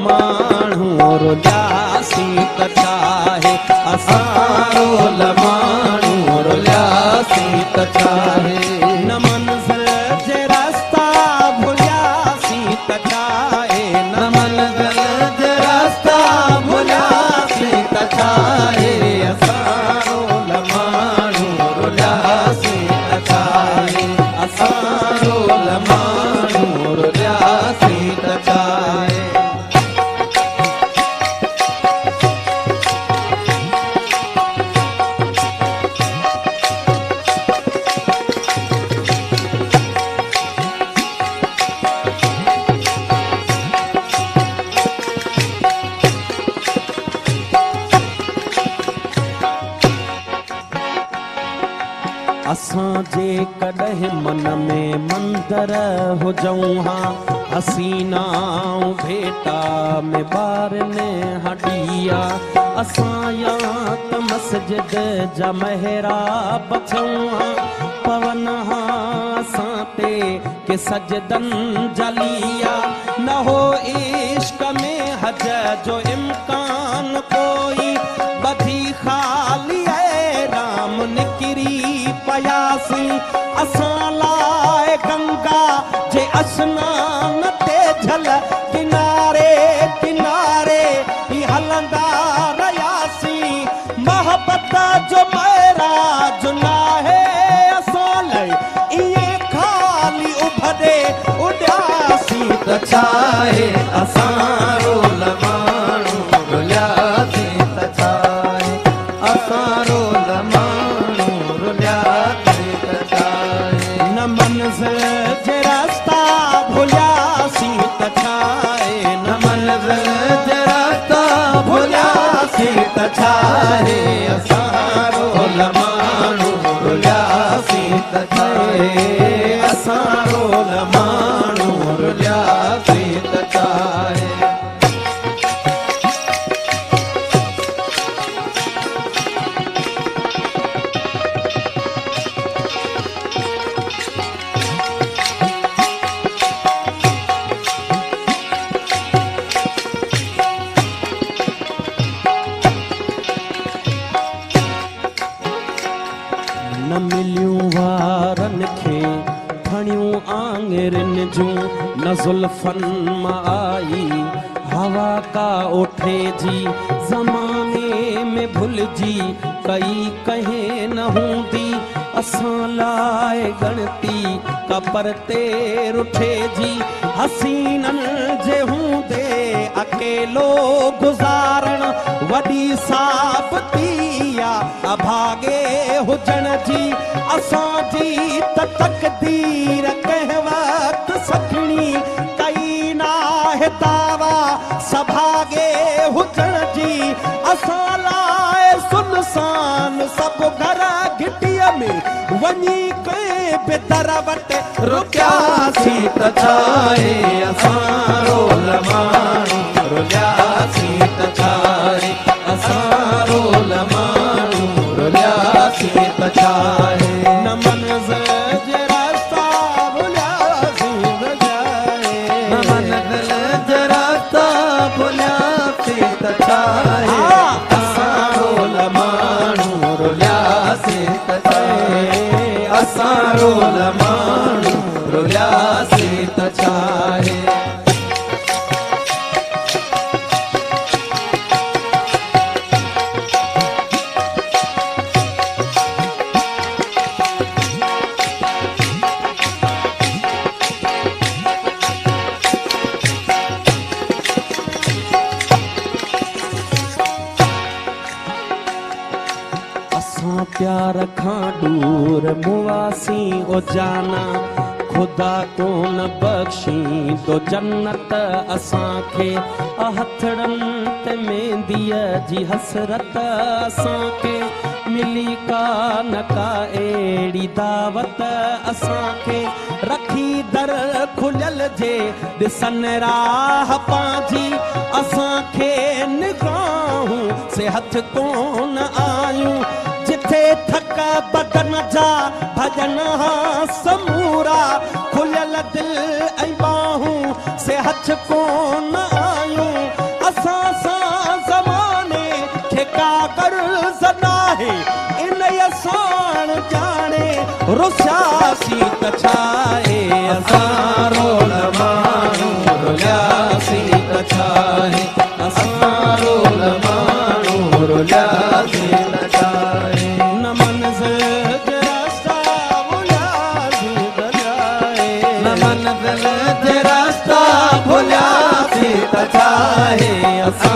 माण्हू रुलियासीं त छाहे असां रोल माण्हू रुलियासीं त छाहे न मंज़िल जे रस्ता भुलियासीं त छाहे न मंज़िल जे रस्ता भुलियासीं त छाहे असां रोल माण्हू रुलियासीं त छाहे असां रोल माण्हू रुलियासीं त छाहे असां जे कॾहिं मन में मंदर हुजऊं हा हसीनाऊं भेटा में ॿारनि हॾिया असां या त मस्जिद जा महराब छऊं हा पवन हा असां ते के सजदन जलिया न हो इश्क में हज जो इम्कान कोई बधी ख़ाली राम निकिरी पयासी असां लाइ गंगा जे अस्नान ते झल किनारे किनारे ही हलंदा रहियासीं मोहब्बत जो महराज नाहे असां लाइ ईअं ख़ाली उभरे उॾियासीं त छाहे असां रोल माण्हू रुलियासीं त छाहे असां रोल माण्हू रुलियासीं त छाहे न मंज़िल जे रस्ता भुलियासीं त छाहे न मंज़िल जे रस्ता भुलियासीं त छाहे असां रोल माण्हू रुलियासीं त छाहे असां रोल माण्हू रुलियासीं त छाहे न मिलियूं वारनि खे खणियूं आङिरियुनि जूं न ज़ुल्फ़नि मां आई हवा का ओठे जी ज़माने में भुलिजी कई कंहिं न हूंदी असां लाइ गणती का परते रुठे जी हसीननि जे हूंदे अकेलो गुज़ारण वॾी साबिती अभागे हुजण जी असांजी त तक़दीर कंहिं वक़्तु सखणी कई नाहे दावा सभागे हुजण जी असां लाइ सुनसान सभु घर घिटीअ में वञी कंहिं बि दर वटि रुकियासीं त छाहे असां रोल माण्हू रुलियासीं त छाहे असां रोल माण्हू रुलियासीं त छाहे न मंज़िल जे रस्ता भुलियासीं त छाहे न मंज़िल जे रस्ता भुलियासीं त छाहे असां रोल माण्हू रुलियासीं त छाहे असां रोल माण्हू रुलियासीं त छाहे प्यार खां दूर मुआसी ओ जाना खुदा कोन बख्शी तो जन्नत असांखे हथड़नि ते मेहंदीअ जी हसरत असांखे मिली का न का अहिड़ी दावत असांखे रखी दर खुलियल जे ॾिसनि राह पंहिंजी असांखे निगाहूं से हथ कोन आयूं जिथे थक बदन जा भजन समूरा खुलियल दिल ऐं बाहूं से हथ कोन आयूं रुसियासीं त छा आहे असां रोल माण्हू रुलियासीं त छा आहे असां रोल माण्हू रुलियासीं त छा आहे न मंज़िल जे रास्ता भुलियासीं त छा आहे न मंज़िल जे रास्ता भुलियासीं त छा आहे असां